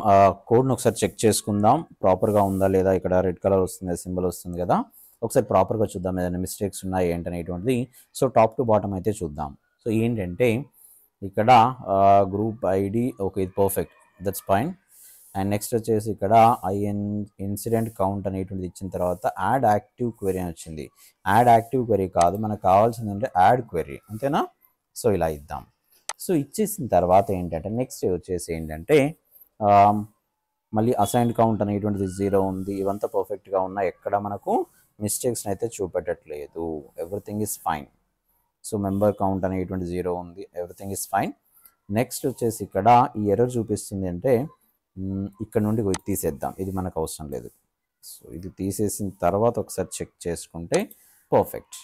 కోడ్ను ఒకసారి చెక్ చేసుకుందాం ప్రాపర్గా ఉందా లేదా. ఇక్కడ రెడ్ కలర్ వస్తుంది, సింబల్ వస్తుంది కదా, ఒకసారి ప్రాపర్గా చూద్దాం ఏదైనా మిస్టేక్స్ ఉన్నాయి ఏంటనేటువంటిది. సో టాప్ టు బాటమ్ అయితే చూద్దాం. సో ఏంటంటే ఇక్కడ గ్రూప్ ఐడి ఓకే, ఇది perfect, that's fine. And next వచ్చేసి ఇక్కడ ఇన్సిడెంట్ కౌంట్ అనేటువంటిది ఇచ్చిన తర్వాత యాడ్ యాక్టివ్ క్వెరీ అని వచ్చింది. యాడ్ యాక్టివ్ క్వెరీ కాదు, మనకు కావాల్సింది అంటే యాడ్ క్వెరీ, అంతేనా. సో ఇలా ఇద్దాం. సో ఇచ్చేసిన తర్వాత ఏంటంటే నెక్స్ట్ వచ్చేసి ఏంటంటే మళ్ళీ అసైన్డ్ కౌంట్ అనేటువంటిది 0 ఉంది, ఇవంతా పర్ఫెక్ట్గా ఉన్నాయి, ఎక్కడ మనకు మిస్టేక్స్ని అయితే చూపెట్టట్లేదు, everything is fine. So member count అనేటువంటి 0 ఉంది, ఎవ్రీథింగ్ ఈజ్ ఫైన్. నెక్స్ట్ వచ్చేసి ఇక్కడ ఈ ఎర్రర్ చూపిస్తుంది అంటే ఇక్కడ నుండి తీసేద్దాం, ఇది మనకు అవసరం లేదు. సో ఇది తీసేసిన తర్వాత ఒకసారి చెక్ చేసుకుంటే పర్ఫెక్ట్,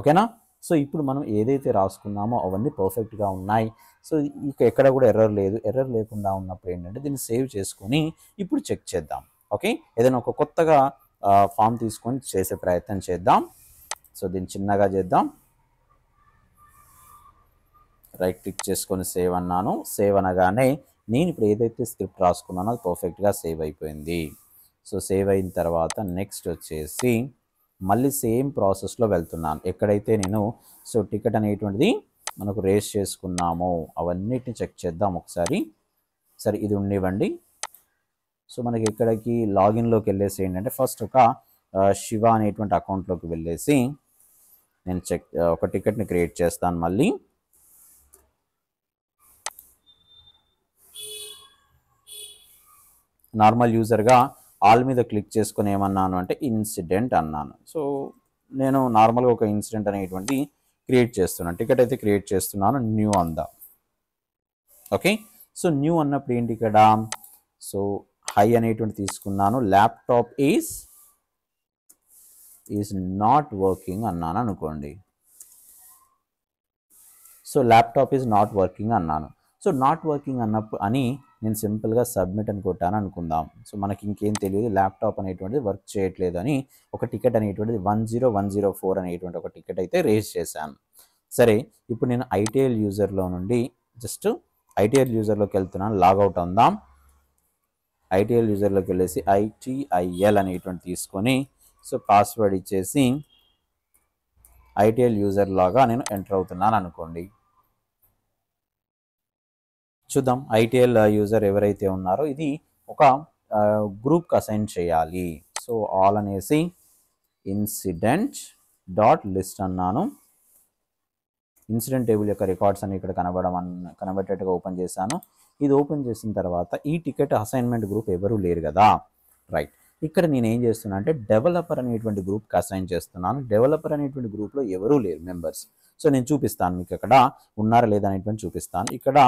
ఓకేనా. సో ఇప్పుడు మనం ఏదైతే రాసుకున్నామో అవన్నీ పర్ఫెక్ట్గా ఉన్నాయి. సో ఇక ఎక్కడ కూడా ఎర్రర్ లేదు. ఎర్రర్ లేకుండా ఉన్నప్పుడు ఏంటంటే దీన్ని సేవ్ చేసుకొని ఇప్పుడు చెక్ చేద్దాం. ఓకే, ఏదైనా ఒక కొత్తగా ఫామ్ తీసుకొని చేసే ప్రయత్నం చేద్దాం. సో దీన్ని చిన్నగా చేద్దాం, రైట్ క్లిక్ చేసుకొని సేవ్ అన్నాను. సేవ్ అనగానే నేను ఇప్పుడు ఏదైతే స్క్రిప్ట్ రాసుకున్నానో అది పర్ఫెక్ట్గా సేవ్ అయిపోయింది. సో సేవ్ అయిన తర్వాత నెక్స్ట్ వచ్చేసి మళ్ళీ సేమ్ ప్రాసెస్లో వెళ్తున్నాను. ఎక్కడైతే నేను సో టికెట్ అనేటువంటిది మనకు రేస్ చేసుకున్నామో అవన్నిటిని చెక్ చేద్దాం ఒకసారి. సరే ఇది ఉండివ్వండి. సో మనకి ఎక్కడికి లాగిన్లోకి వెళ్ళేసి ఏంటంటే ఫస్ట్ ఒక శివ అనేటువంటి అకౌంట్లోకి వెళ్ళేసి నేను ఒక టికెట్ని క్రియేట్ చేస్తాను. మళ్ళీ నార్మల్ యూజర్గా ఆల్ మీద క్లిక్ చేసుకొని ఏమన్నాను అంటే ఇన్సిడెంట్ అన్నాను. సో నేను నార్మల్గా ఒక ఇన్సిడెంట్ అనేటువంటి క్రియేట్ చేస్తున్నాను, టికెట్ అయితే క్రియేట్ చేస్తున్నాను. న్యూ అందా, ఓకే. సో న్యూ అన్నప్పుడు ఏంటి ఇక్కడ, సో హై అనేటువంటి తీసుకున్నాను. ల్యాప్టాప్ ఈజ్ నాట్ వర్కింగ్ అన్నాను అనుకోండి. So laptop is not working అన్నాను. సో నాట్ వర్కింగ్ అన్నప్పుడు అని నేను సింపుల్గా సబ్మిట్ అని కొట్టాను అనుకుందాం. సో మనకి ఇంకేం తెలియదు, ల్యాప్టాప్ అనేటువంటిది వర్క్ చేయట్లేదు అని ఒక టికెట్ అనేటువంటిది 10104 అనేటువంటి ఒక టికెట్ అయితే రేజ్ చేశాను. సరే ఇప్పుడు నేను ఐటీఎల్ యూజర్లో నుండి జస్ట్ ఐటీఎల్ యూజర్లోకి వెళ్తున్నాను. లాగౌట్ అందాం. ఐటీఎల్ యూజర్లోకి వెళ్ళేసి ITIL అనేటువంటి తీసుకొని సో పాస్వర్డ్ ఇచ్చేసి ఐటీఎల్ యూజర్ లాగా నేను ఎంటర్ అవుతున్నాను అనుకోండి. చూద్దాం ఐటీఎల్ యూజర్ ఎవరైతే ఉన్నారో ఇది ఒక గ్రూప్కి అసైన్ చేయాలి. సో ఆల్ అనేసి ఇన్సిడెంట్ డాట్ లిస్ట్ అన్నాను. ఇన్సిడెంట్ టేబుల్ యొక్క రికార్డ్స్ అన్ని ఇక్కడ కనబడేట్టుగా ఓపెన్ చేశాను. ఇది ఓపెన్ చేసిన తర్వాత ఈ టికెట్ అసైన్మెంట్ గ్రూప్ ఎవరు లేరు కదా, రైట్. ఇక్కడ నేను ఏం చేస్తున్నా అంటే డెవలపర్ అనేటువంటి గ్రూప్కి అసైన్ చేస్తున్నాను. డెవలపర్ అనేటువంటి గ్రూప్లో ఎవరూ లేరు మెంబర్స్. సో నేను చూపిస్తాను మీకు అక్కడ ఉన్నారా లేదా అనేటువంటి చూపిస్తాను. ఇక్కడ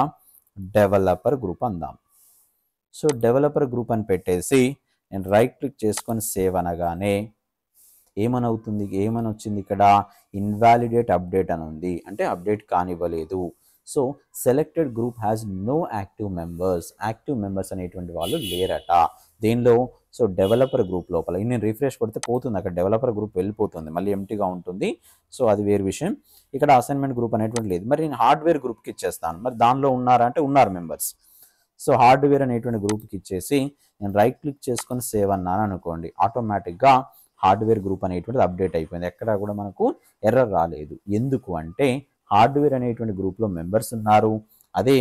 డెవలపర్ గ్రూప్ అందాం. సో డెవలపర్ గ్రూప్ అని పెట్టేసి నేను రైట్ క్లిక్ చేసుకొని సేవ్ అనగానే ఏమని వచ్చింది ఇక్కడ ఇన్వాలిడేట్ అప్డేట్ అని ఉంది, అంటే అప్డేట్ కానివ్వలేదు. So selected group has no active members అనేటువంటి వాళ్ళు లేరట దేనిలో. సో డెవలపర్ గ్రూప్ లోపల నేను రిఫ్రెష్ కొడితే పోతుంది, అక్కడ డెవలపర్ గ్రూప్ వెళ్ళిపోతుంది, మళ్ళీ ఎంటీగా ఉంటుంది. సో అది వేరు విషయం. ఇక్కడ అసైన్మెంట్ గ్రూప్ అనేటువంటి లేదు. మరి నేను హార్డ్వేర్ గ్రూప్కి ఇచ్చేస్తాను. మరి దానిలో ఉన్నారా అంటే ఉన్నారు మెంబర్స్. సో హార్డ్వేర్ అనేటువంటి గ్రూప్కి ఇచ్చేసి నేను రైట్ క్లిక్ చేసుకొని సేవ్ అన్నాను అనుకోండి, ఆటోమేటిక్గా హార్డ్వేర్ గ్రూప్ అనేటువంటిది అప్డేట్ అయిపోయింది. ఎక్కడ కూడా మనకు ఎర్రర్ రాలేదు. ఎందుకు అంటే హార్డ్వేర్ అనేటువంటి గ్రూప్లో మెంబర్స్ ఉన్నారు, అదే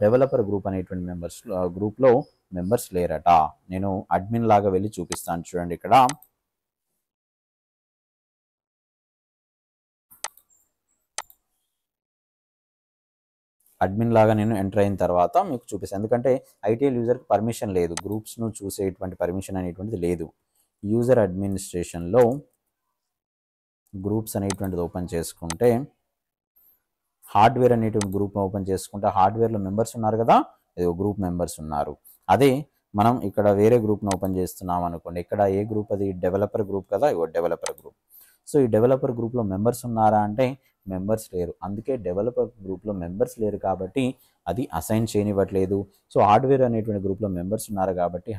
డెవలపర్ గ్రూప్ అనేటువంటి గ్రూప్లో మెంబర్స్ లేరట. నేను అడ్మిన్ లాగా వెళ్ళి చూపిస్తాను చూడండి. ఇక్కడ అడ్మిన్ లాగా నేను ఎంటర్ అయిన తర్వాత మీకు చూపిస్తాను. ఎందుకంటే ఐటీఎల్ యూజర్కి పర్మిషన్ లేదు, గ్రూప్స్ను చూసేటువంటి పర్మిషన్ అనేటువంటిది లేదు. యూజర్ అడ్మినిస్ట్రేషన్లో గ్రూప్స్ అనేటువంటిది ఓపెన్ చేసుకుంటే హార్డ్వేర్ అనేటువంటి గ్రూప్ ఓపెన్ చేసుకుంటే హార్డ్వేర్లో మెంబర్స్ ఉన్నారు కదా, ఏదో గ్రూప్ మెంబర్స్ ఉన్నారు. అదే మనం ఇక్కడ వేరే గ్రూప్ను ఓపెన్ చేస్తున్నాం అనుకోండి, ఇక్కడ ఏ గ్రూప్ అది డెవలపర్ గ్రూప్ కదా, ఇగో డెవలపర్ గ్రూప్. సో ఈ డెవలపర్ గ్రూప్లో మెంబర్స్ ఉన్నారా అంటే మెంబర్స్ లేరు. అందుకే డెవలపర్ గ్రూప్లో మెంబర్స్ లేరు కాబట్టి అది అసైన్ చేయనివ్వట్లేదు. సో హార్డ్వేర్ అనేటువంటి గ్రూప్లో మెంబర్స్ ఉన్నారు కాబట్టి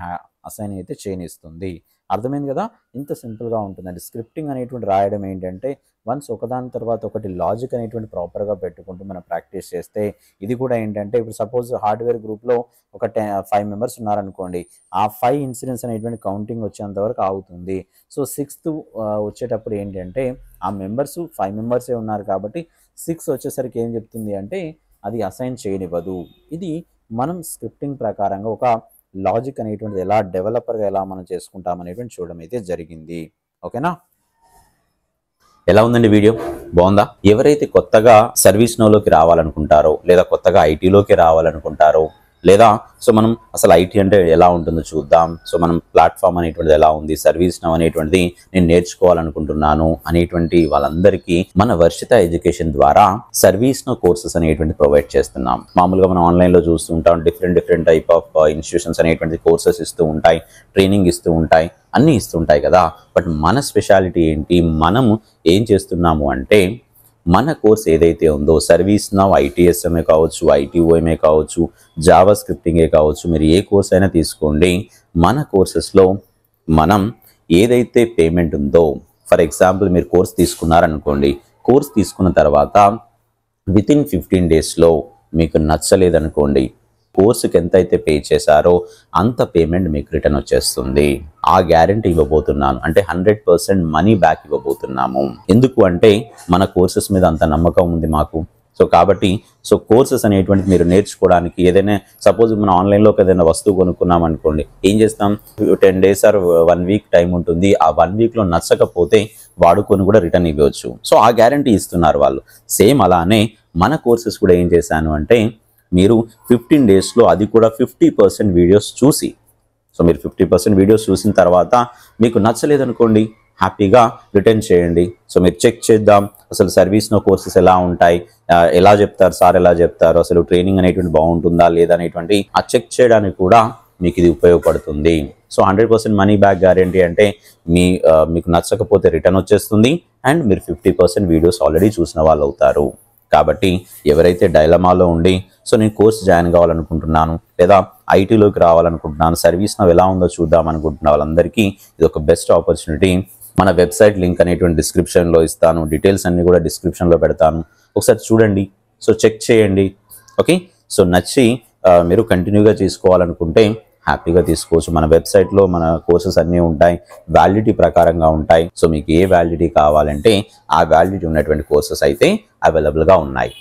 అసైన్ అయితే చేయనిస్తుంది. అర్థమైంది కదా, ఇంత సింపుల్గా ఉంటుందండి. స్క్రిప్టింగ్ అనేటువంటి రాయడం ఏంటంటే వన్స్ ఒకదాని తర్వాత ఒకటి లాజిక్ అనేటువంటి ప్రాపర్గా పెట్టుకుంటూ మనం ప్రాక్టీస్ చేస్తే ఇది కూడా ఏంటంటే ఇప్పుడు సపోజ్ హార్డ్వేర్ గ్రూప్లో ఒక 5 మెంబర్స్ ఉన్నారనుకోండి, ఆ 5 ఇన్సిడెంట్స్ అనేటువంటి కౌంటింగ్ వచ్చేంత వరకు ఆగుతుంది. సో 6th వచ్చేటప్పుడు ఏంటంటే ఆ మెంబర్స్ 5 మెంబర్సే ఉన్నారు కాబట్టి 6 వచ్చేసరికి ఏం చెప్తుంది అంటే అది అసైన్ చేయనివ్వదు. ఇది మనం స్క్రిప్టింగ్ ప్రకారంగా ఒక లాజిక్ అనేటువంటిది ఎలా డెవలపర్గా ఎలా మనం చేసుకుంటాం అనేటువంటి చూడడం అయితే జరిగింది. ఓకేనా, ఎలా ఉందండి వీడియో, బాగుందా? ఎవరైతే కొత్తగా సర్వీస్ నౌలోకి రావాలనుకుంటారో లేదా కొత్తగా ఐటీలోకి రావాలనుకుంటారో లేదా సో మనం అసలు ఐటీ అంటే ఎలా ఉంటుందో చూద్దాం, సో మనం ప్లాట్ఫామ్ అనేటువంటిది ఎలా ఉంది, సర్వీస్ నౌ అనేటువంటిది నేను నేర్చుకోవాలనుకుంటున్నాను అనేటువంటి వాళ్ళందరికీ మన వర్షిత ఎడ్యుకేషన్ ద్వారా సర్వీస్ నౌ కోర్సెస్ అనేటువంటి ప్రొవైడ్ చేస్తున్నాం. మామూలుగా మనం ఆన్లైన్లో చూస్తూ ఉంటాం, డిఫరెంట్ టైప్ ఆఫ్ ఇన్స్టిట్యూషన్స్ అనేటువంటి కోర్సెస్ ఇస్తూ ఉంటాయి, ట్రైనింగ్ ఇస్తూ ఉంటాయి, అన్నీ ఇస్తుంటాయి కదా. బట్ మన స్పెషాలిటీ ఏంటి, మనము ఏం చేస్తున్నాము అంటే మన కోర్స్ ఏదైతే ఉందో సర్వీస్ నౌ ఐటీఎస్ఎంఏ కావచ్చు, ఐటీఓఎంఏ కావచ్చు, జావా స్క్రిప్టింగే కావచ్చు, మీరు ఏ కోర్స్ అయినా తీసుకోండి, మన కోర్సెస్లో మనం ఏదైతే పేమెంట్ ఉందో, ఫర్ ఎగ్జాంపుల్ మీరు కోర్స్ తీసుకున్నారనుకోండి, కోర్స్ తీసుకున్న తర్వాత వితిన్ 15 డేస్లో మీకు నచ్చలేదనుకోండి, కోర్సుకి ఎంత అయితే పే చేశారో అంత పేమెంట్ మీకు రిటర్న్ వచ్చేస్తుంది. ఆ గ్యారంటీ ఇవ్వబోతున్నాను, అంటే 100% మనీ బ్యాక్ ఇవ్వబోతున్నాము. ఎందుకు అంటే మన కోర్సెస్ మీద అంత నమ్మకం ఉంది మాకు. సో కాబట్టి కోర్సెస్ అనేటువంటిది మీరు నేర్చుకోవడానికి ఏదైనా సపోజ్ మనం ఆన్లైన్లోకి ఏదైనా వస్తువు కొనుక్కున్నాం అనుకోండి, ఏం చేస్తాం, 10 days ఆర్ 1 week టైం ఉంటుంది. ఆ 1 weekలో నచ్చకపోతే వాడుకొని కూడా రిటర్న్ ఇవ్వచ్చు. సో ఆ గ్యారంటీ ఇస్తున్నారు వాళ్ళు. సేమ్ అలానే మన కోర్సెస్ కూడా ఏం చేశాను అంటే మీరు 15 డేస్లో అది కూడా 50% వీడియోస్ చూసి, సో మీరు 50% వీడియోస్ చూసిన తర్వాత మీకు నచ్చలేదనుకోండి, హ్యాపీగా రిటర్న్ చేయండి. సో మీరు చెక్ చేద్దాం అసలు సర్వీస్ నౌ కోర్సెస్ ఎలా ఉంటాయి, ఎలా చెప్తారు సార్, ఎలా చెప్తారు, అసలు ట్రైనింగ్ అనేటువంటి బాగుంటుందా లేదా అనేటువంటి ఆ చెక్ చేయడానికి కూడా మీకు ఇది ఉపయోగపడుతుంది. సో 100% మనీ బ్యాక్ గ్యారంటీ అంటే మీకు నచ్చకపోతే రిటర్న్ వచ్చేస్తుంది అండ్ మీరు 50% వీడియోస్ ఆల్రెడీ చూసిన వాళ్ళు అవుతారు. కాబట్టి ఎవరైతే డైలమాలో ఉండి సో నేను కోర్స్ జాయిన్ కావాలనుకుంటున్నాను లేదా ఐటీలోకి రావాలనుకుంటున్నాను, సర్వీస్ నౌ ఎలా ఉందో చూద్దాం అనుకుంటున్న వాళ్ళందరికీ ఇది ఒక బెస్ట్ ఆపర్చునిటీ. మన వెబ్సైట్ లింక్ అనేటువంటి డిస్క్రిప్షన్లో ఇస్తాను, డీటెయిల్స్ అన్నీ కూడా డిస్క్రిప్షన్లో పెడతాను, ఒకసారి చూడండి, సో చెక్ చేయండి. ఓకే, సో నచ్చి మీరు కంటిన్యూగా తీసుకోవాలనుకుంటే హ్యాపీగా తీసుకోవచ్చు. మన వెబ్సైట్లో మన కోర్సెస్ అన్నీ ఉంటాయి, వ్యాలిడిటీ ప్రకారంగా ఉంటాయి. సో మీకు ఏ వ్యాలిడిటీ కావాలంటే ఆ వ్యాలిడిటీ ఉన్నటువంటి కోర్సెస్ అయితే అవైలబుల్గా ఉన్నాయి.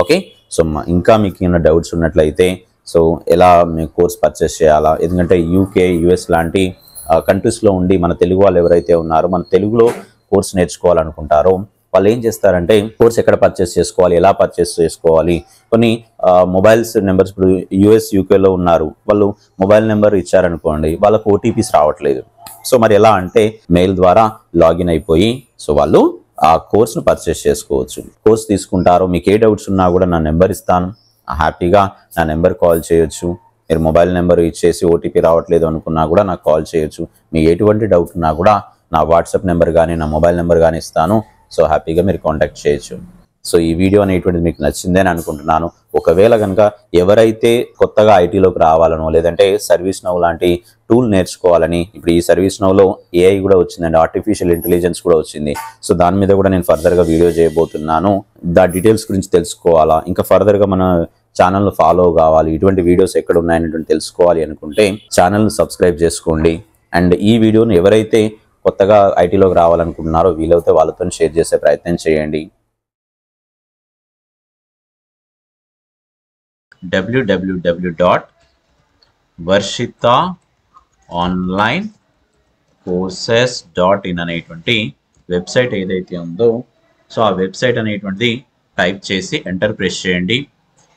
ఓకే, సో ఇంకా మీకు ఏమైనా డౌట్స్ ఉన్నట్లయితే సో ఎలా మీకు కోర్స్ పర్చేస్ చేయాలా, ఎందుకంటే యూకే యుఎస్ లాంటి కంట్రీస్లో ఉండి మన తెలుగు వాళ్ళు ఎవరైతే ఉన్నారో మన తెలుగులో కోర్స్ నేర్చుకోవాలనుకుంటారో వాళ్ళు ఏం చేస్తారంటే కోర్స్ ఎక్కడ పర్చేస్ చేసుకోవాలి, ఎలా పర్చేస్ చేసుకోవాలి, కొన్ని మొబైల్స్ నెంబర్స్, ఇప్పుడు యూఎస్ యూకేలో ఉన్నారు, వాళ్ళు మొబైల్ నెంబర్ ఇచ్చారనుకోండి, వాళ్ళకు ఓటీపీస్ రావట్లేదు. సో మరి ఎలా అంటే మెయిల్ ద్వారా లాగిన్ అయిపోయి సో వాళ్ళు ఆ కోర్స్ను పర్చేస్ చేసుకోవచ్చు. కోర్స్ తీసుకుంటారు, మీకు ఏ డౌట్స్ ఉన్నా కూడా నా నెంబర్ ఇస్తాను, హ్యాపీగా నా నెంబర్ కాల్ చేయొచ్చు. మీరు మొబైల్ నెంబర్ ఇచ్చేసి ఓటీపీ రావట్లేదు అనుకున్నా కూడా నాకు కాల్ చేయొచ్చు. మీ ఎటువంటి డౌట్ ఉన్నా కూడా నా వాట్సాప్ నెంబర్ కానీ నా మొబైల్ నెంబర్ కానీ ఇస్తాను. సో హ్యాపీగా మీరు కాంటాక్ట్ చేయొచ్చు. సో ఈ వీడియో అనేటువంటిది మీకు నచ్చిందని అనుకుంటున్నాను. ఒకవేళ కనుక ఎవరైతే కొత్తగా ఐటీలోకి రావాలనో లేదంటే సర్వీస్ నౌ లాంటి టూల్ నేర్చుకోవాలని, ఇప్పుడు ఈ సర్వీస్ నౌలో ఏఐ కూడా వచ్చిందండి, ఆర్టిఫిషియల్ ఇంటెలిజెన్స్ కూడా వచ్చింది. సో దాని మీద కూడా నేను ఫర్దర్గా వీడియో చేయబోతున్నాను. దా డీటెయిల్స్ గురించి తెలుసుకోవాలా, ఇంకా ఫర్దర్గా మన ఛానల్ను ఫాలో కావాలి, ఇటువంటి వీడియోస్ ఎక్కడ ఉన్నాయనేటువంటి తెలుసుకోవాలి అనుకుంటే ఛానల్ను సబ్స్క్రైబ్ చేసుకోండి. అండ్ ఈ వీడియోను ఎవరైతే కొత్తగా ఐటీలోకి రావాలనుకుంటున్నారో వీలైతే వాళ్ళతో షేర్ చేసే ప్రయత్నం చేయండి. www.varshitaonlinecourses.in అనేటువంటి వెబ్సైట్ ఏదైతే ఉందో సో ఆ వెబ్సైట్ అనేటువంటిది టైప్ చేసి ఎంటర్ ప్రెస్ చేయండి.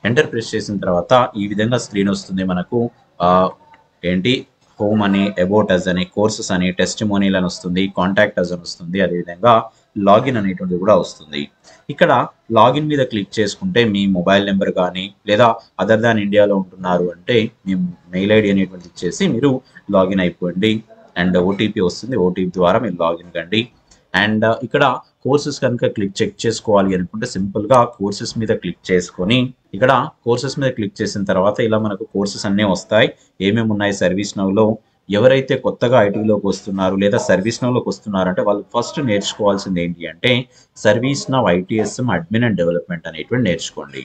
ఎంటర్ ప్రెస్ చేసిన తర్వాత ఈ విధంగా స్క్రీన్ వస్తుంది మనకు. ఏంటి హోమ్ అని, అబౌట్ అస్ అని, కోర్సెస్ అని, టెస్టిమోనియల్ అని వస్తుంది, కాంటాక్ట్ అస్ అని వస్తుంది, అదేవిధంగా లాగిన్ అనేటువంటిది కూడా వస్తుంది. ఇక్కడ లాగిన్ మీద క్లిక్ చేసుకుంటే మీ మొబైల్ నెంబర్ కానీ లేదా అదర్ దాన్ ఇండియాలో ఉంటున్నారు అంటే మీ మెయిల్ ఐడి అనేటువంటిది ఇచ్చేసి మీరు లాగిన్ అయిపోండి. అండ్ ఓటీపీ వస్తుంది, ఓటీపీ ద్వారా మీరు లాగిన్ కండి. అండ్ ఇక్కడ కోర్సెస్ కనుక చెక్ చేసుకోవాలి అనుకుంటే సింపుల్గా కోర్సెస్ మీద క్లిక్ చేసుకొని ఇక్కడ కోర్సెస్ మీద క్లిక్ చేసిన తర్వాత ఇలా మనకు కోర్సెస్ అన్నీ వస్తాయి. ఏమేమి ఉన్నాయి సర్వీస్ నౌలో, ఎవరైతే కొత్తగా ఐటీలోకి వస్తున్నారు లేదా సర్వీస్ నౌలోకి వస్తున్నారంటే వాళ్ళు ఫస్ట్ నేర్చుకోవాల్సింది ఏంటి అంటే service now ITSM admin and development అనేటువంటి నేర్చుకోండి.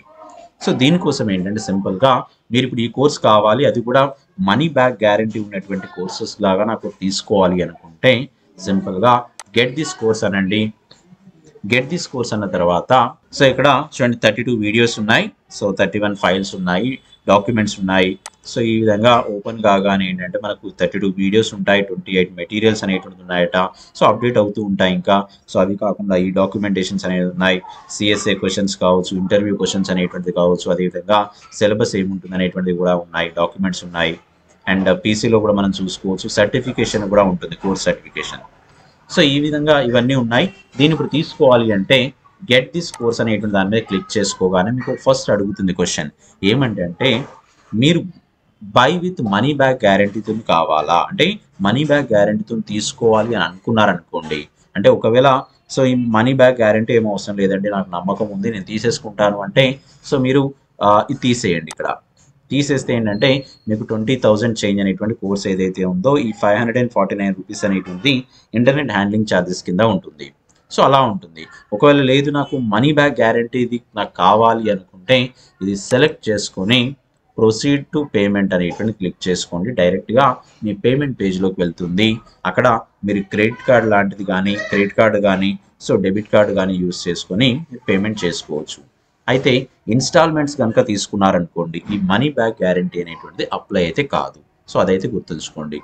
సో దీనికోసం ఏంటంటే సింపుల్గా మీరు ఇప్పుడు ఈ కోర్స్ కావాలి, అది కూడా మనీ బ్యాక్ గ్యారంటీ ఉన్నటువంటి కోర్సెస్ లాగా నాకు తీసుకోవాలి అనుకుంటే సింపుల్గా గెట్ దిస్ కోర్స్ అనండి. గెట్ దిస్ కోర్స్ అన్న తర్వాత సో ఇక్కడ చూడండి 32 వీడియోస్ ఉన్నాయి, సో 31 ఫైల్స్ ఉన్నాయి, డాక్యుమెంట్స్ ఉన్నాయి. సో ఈ విధంగా ఓపెన్ కాగానే ఏంటంటే మనకు 32 వీడియోస్ ఉంటాయి, 28 మెటీరియల్స్ అనేటువంటిది ఉన్నాయట. సో అప్డేట్ అవుతూ ఉంటాయి ఇంకా. సో అవి కాకుండా ఈ డాక్యుమెంటేషన్స్ అనేవి ఉన్నాయి, CSA క్వశ్చన్స్ కావచ్చు, ఇంటర్వ్యూ క్వశ్చన్స్ అనేటువంటిది కావచ్చు, అదేవిధంగా సిలబస్ ఏముంటుంది అనేటువంటిది కూడా ఉన్నాయి, డాక్యుమెంట్స్ ఉన్నాయి. అండ్ పీసీలో కూడా మనం చూసుకోవచ్చు, సర్టిఫికేషన్ కూడా ఉంటుంది, కోర్స్ సర్టిఫికేషన్. సో ఈ విధంగా ఇవన్నీ ఉన్నాయి. దీన్ని ఇప్పుడు తీసుకోవాలి అంటే గెట్ దిస్ కోర్స్ అనేటువంటి దాని మీద క్లిక్ చేసుకోగానే మీకు ఫస్ట్ అడుగుతుంది క్వశ్చన్ ఏమంటే మీరు బై విత్ మనీ బ్యాక్ గ్యారంటీతో కావాలా, అంటే మనీ బ్యాక్ గ్యారంటీతో తీసుకోవాలి అని అనుకున్నారనుకోండి. అంటే ఒకవేళ సో ఈ మనీ బ్యాక్ గ్యారంటీ ఏమో అవసరం లేదండి, నాకు నమ్మకం ఉంది నేను తీసేసుకుంటాను అంటే సో మీరు ఇది తీసేయండి. ఇక్కడ తీసేస్తే ఏంటంటే మీకు 20,000 చేంజ్ అనేటువంటి కోర్స్ ఏదైతే ఉందో ఈ 549 రూపీస్ అనేటువంటి ఇంటర్నెట్ హ్యాండ్లింగ్ ఛార్జెస్ కింద ఉంటుంది. సో అలా ఉంటుంది. ఒకవేళ లేదు నాకు మనీ బ్యాక్ గ్యారంటీ ఇది నాకు కావాలి అనుకుంటే ఇది సెలెక్ట్ చేసుకొని ప్రొసీడ్ టు పేమెంట్ అనేటువంటి క్లిక్ చేసుకోండి. డైరెక్ట్గా మీ పేమెంట్ పేజ్లోకి వెళ్తుంది. అక్కడ మీరు క్రెడిట్ కార్డ్ లాంటిది కానీ క్రెడిట్ కార్డు కానీ సో డెబిట్ కార్డు కానీ యూజ్ చేసుకొని పేమెంట్ చేసుకోవచ్చు. అయితే ఇన్స్టాల్మెంట్స్ కనుక తీసుకున్నారనుకోండి ఈ మనీ బ్యాక్ గ్యారంటీ అనేటువంటిది అప్లై అయితే కాదు. సో అదైతే గుర్తుంచుకోండి.